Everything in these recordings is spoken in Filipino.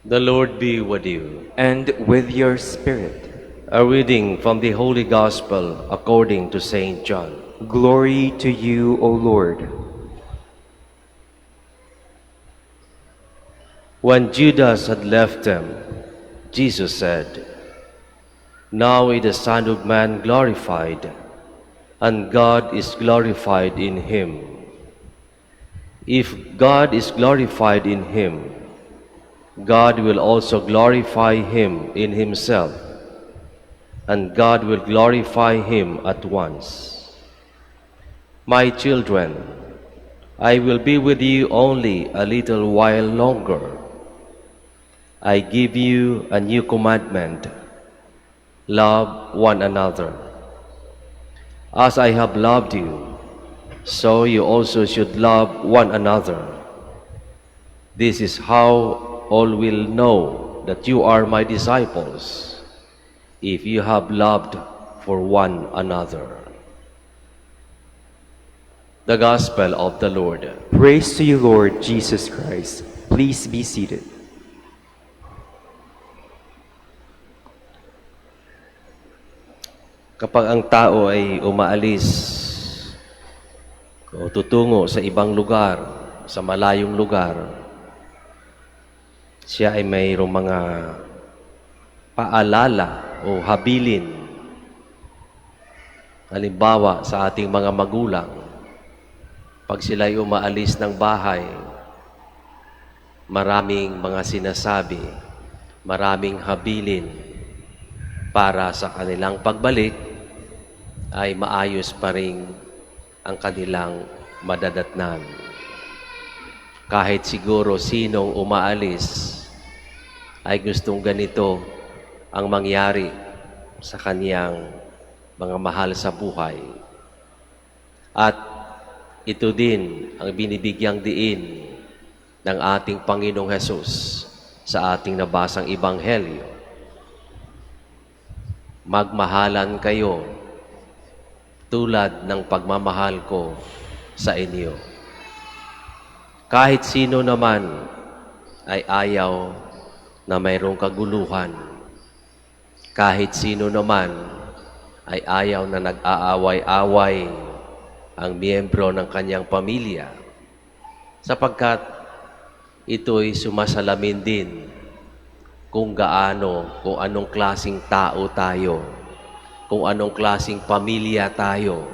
The Lord be with you. And with your spirit. A reading from the Holy Gospel according to Saint John. Glory to you, O Lord. When Judas had left them, Jesus said, "Now is the Son of Man glorified, and God is glorified in him. If God is glorified in him, God will also glorify him in himself, and God will glorify him at once. My children, I will be with you only a little while longer. I give you a new commandment: love one another. As I have loved you, so you also should love one another. This is how all will know that you are my disciples, if you have loved for one another." The Gospel of the Lord. Praise to you, Lord Jesus Christ. Please be seated. Kapag ang tao ay umaalis o tutungo sa ibang lugar, sa malayong lugar, siya ay mayroong mga paalala o habilin. Halimbawa, sa ating mga magulang, pag sila ay umaalis ng bahay, maraming mga sinasabi, maraming habilin para sa kanilang pagbalik ay maayos pa rin ang kanilang madadatnan. Kahit siguro sinong umaalis ay gustong ganito ang mangyari sa kaniyang mga mahal sa buhay. At ito din ang binibigyang diin ng ating Panginoong Hesus sa ating nabasang Ebanghelyo. Magmahalan kayo tulad ng pagmamahal ko sa inyo. Kahit sino naman ay ayaw na mayroong kaguluhan. Kahit sino naman ay ayaw na nag-aaway-away ang miyembro ng kanyang pamilya, sapagkat ito'y sumasalamin din kung anong klaseng tao tayo, kung anong klaseng pamilya tayo,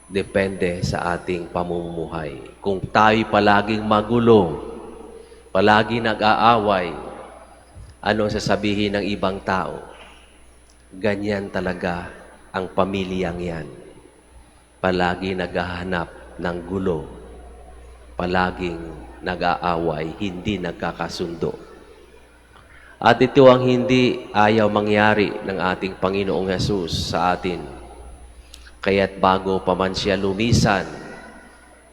depende sa ating pamumuhay. Kung tayo palaging magulo, palagi nag-aaway, anong sasabihin ng ibang tao? Ganyan talaga ang pamilyang yan. Palagi naghahanap ng gulo, palaging nag-aaway, hindi nagkakasundo. At ito ang hindi ayaw mangyari ng ating Panginoong Hesus sa atin. Kaya't bago pa man siya lumisan,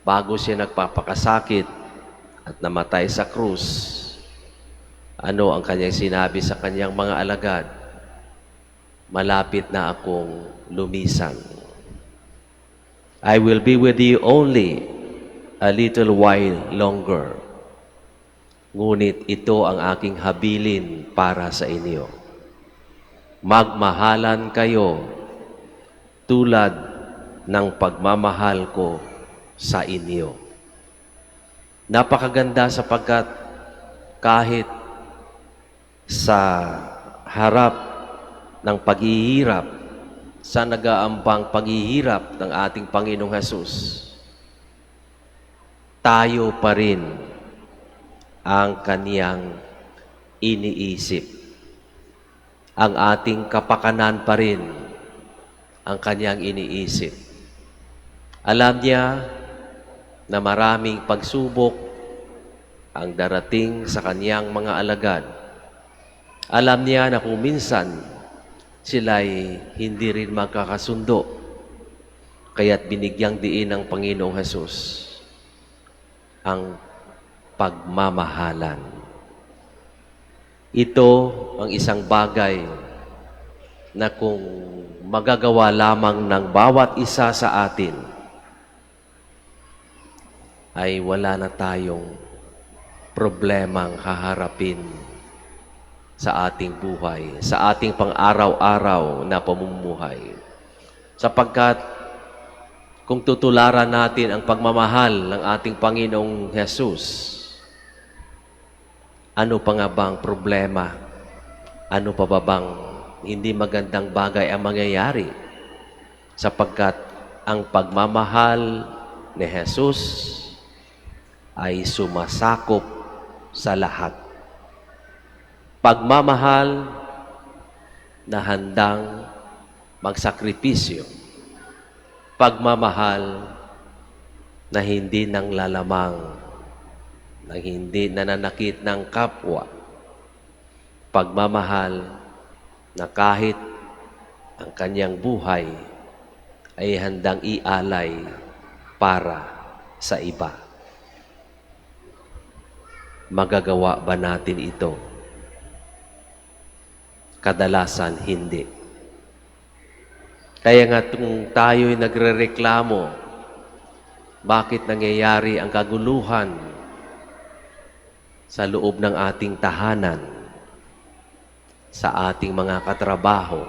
bago siya nagpapakasakit at namatay sa krus, ano ang kanyang sinabi sa kanyang mga alagad? Malapit na akong lumisan. I will be with you only a little while longer. Ngunit ito ang aking habilin para sa inyo. Magmahalan kayo tulad ng pagmamahal ko sa inyo. Napakaganda sapagkat kahit sa harap ng paghihirap, sa nag-aambang paghihirap ng ating Panginoong Hesus, tayo pa rin ang kaniyang iniisip. Ang ating kapakanan pa rin ang kaniyang iniisip. Alam niya na maraming pagsubok ang darating sa kaniyang mga alagad. Alam niya na kung minsan sila'y hindi rin magkakasundo, kaya't binigyang diin ng Panginoong Hesus ang pagmamahalan. Ito ang isang bagay na kung magagawa lamang ng bawat isa sa atin, ay wala na tayong problemang haharapin sa ating buhay, sa ating pang-araw-araw na pamumuhay. Sapagkat kung tutularan natin ang pagmamahal ng ating Panginoong Jesus, ano pa nga bang problema? Ano pa ba bang hindi magandang bagay ang mangyayari? Sapagkat ang pagmamahal ni Jesus ay sumasakop sa lahat. Pagmamahal na handang magsakripisyo. Pagmamahal na hindi nang lalamang, na hindi nananakit ng kapwa. Pagmamahal na kahit ang kanyang buhay ay handang ialay para sa iba. Magagawa ba natin ito? Kadalasan hindi. Kaya nga kung tayo'y nagrereklamo, bakit nangyayari ang kaguluhan sa loob ng ating tahanan, sa ating mga katrabaho,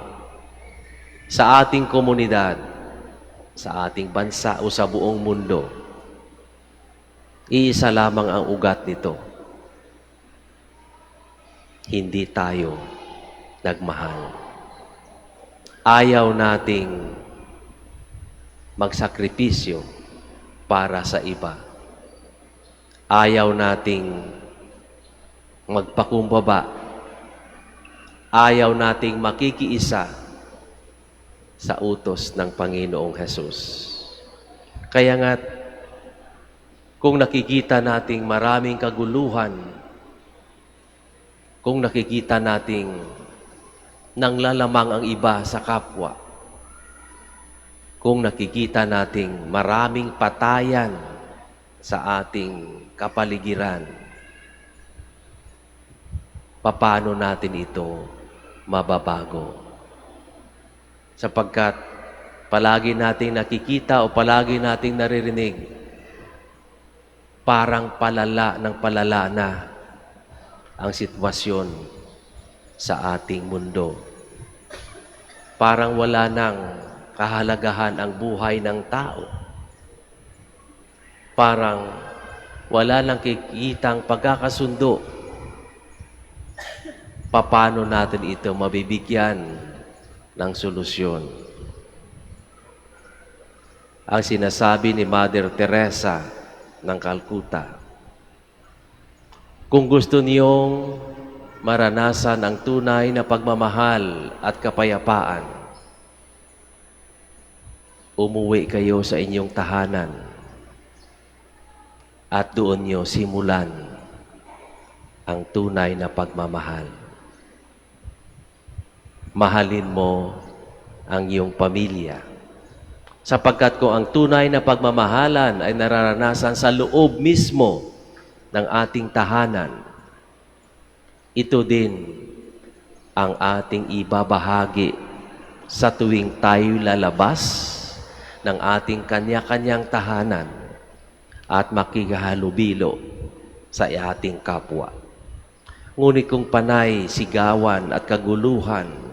sa ating komunidad, sa ating bansa o sa buong mundo, iisa lamang ang ugat nito. Hindi tayo nagmahal. Ayaw nating magsakripisyo para sa iba. Ayaw nating magpakumbaba. Ayaw nating makikiisa sa utos ng Panginoong Hesus. Kaya nga, kung nakikita nating maraming kaguluhan, kung nakikita nating nanglalamang ang iba sa kapwa, kung nakikita nating maraming patayan sa ating kapaligiran, paano natin ito mababago? Sapagkat palagi nating nakikita o palagi nating naririnig, parang palala ng palala na ang sitwasyon sa ating mundo. Parang wala nang kahalagahan ang buhay ng tao. Parang wala nang kikitang pagkakasundo. Paano natin ito mabibigyan ng solusyon? Ang sinasabi ni Mother Teresa ng Calcutta, kung gusto niyong maranasan ang tunay na pagmamahal at kapayapaan, umuwi kayo sa inyong tahanan at doon niyo simulan ang tunay na pagmamahal. Mahalin mo ang iyong pamilya, sapagkat kung ang tunay na pagmamahalan ay nararanasan sa loob mismo ng ating tahanan, ito din ang ating ibabahagi sa tuwing tayo lalabas ng ating kanya-kanyang tahanan at makikihalubilo sa ating kapwa. Ngunit kung panay, sigawan at kaguluhan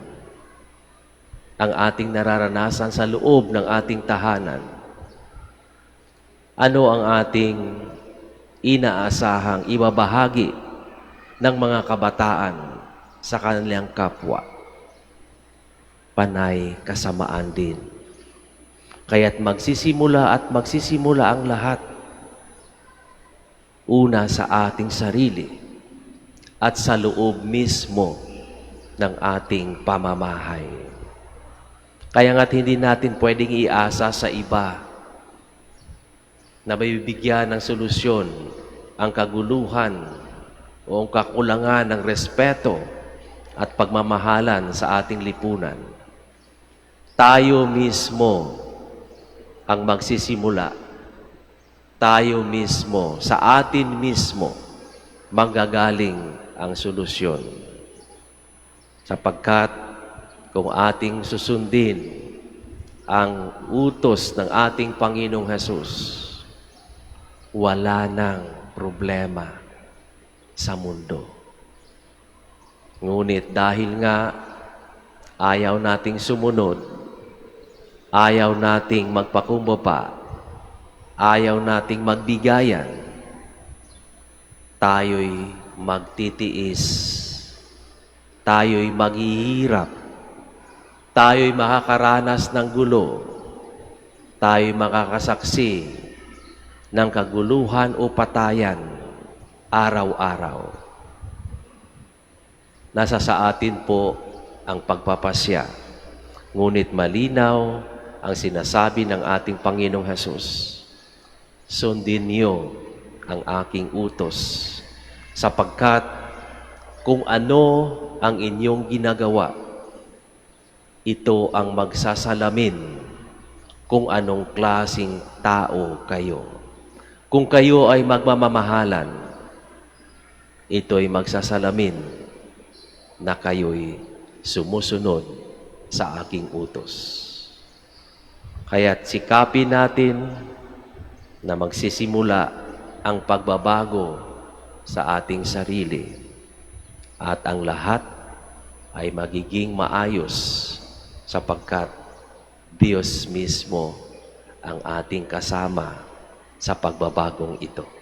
ang ating nararanasan sa loob ng ating tahanan, ano ang ating inaasahang ibabahagi ng mga kabataan sa kanilang kapwa? Panay kasamaan din. Kaya't magsisimula ang lahat una sa ating sarili at sa loob mismo ng ating pamamahay. Kaya nga't hindi natin pwedeng iasa sa iba na mabibigyan ng solusyon ang kaguluhan o ang kakulangan ng respeto at pagmamahalan sa ating lipunan. Tayo mismo ang magsisimula. Tayo mismo, sa atin mismo, manggagaling ang solusyon. Sapagkat kung ating susundin ang utos ng ating Panginoong Hesus, wala nang problema sa mundo. Ngunit dahil nga ayaw nating sumunod, ayaw nating magpakumbaba, ayaw nating magbigayan, tayo'y magtitiis, tayo'y maghihirap, tayo'y makakaranas ng gulo, tayo'y makakasaksi ng kaguluhan o patayan araw-araw. Nasa sa atin po ang pagpapasya, ngunit malinaw ang sinasabi ng ating Panginoong Hesus. Sundin niyo ang aking utos, sapagkat kung ano ang inyong ginagawa, ito ang magsasalamin kung anong klaseng tao kayo. Kung kayo ay magmamamahalan, ito ay magsasalamin na kayo'y sumusunod sa aking utos. Kaya't sikapin natin na magsisimula ang pagbabago sa ating sarili at ang lahat ay magiging maayos sapagkat Diyos mismo ang ating kasama sa pagbabagong ito.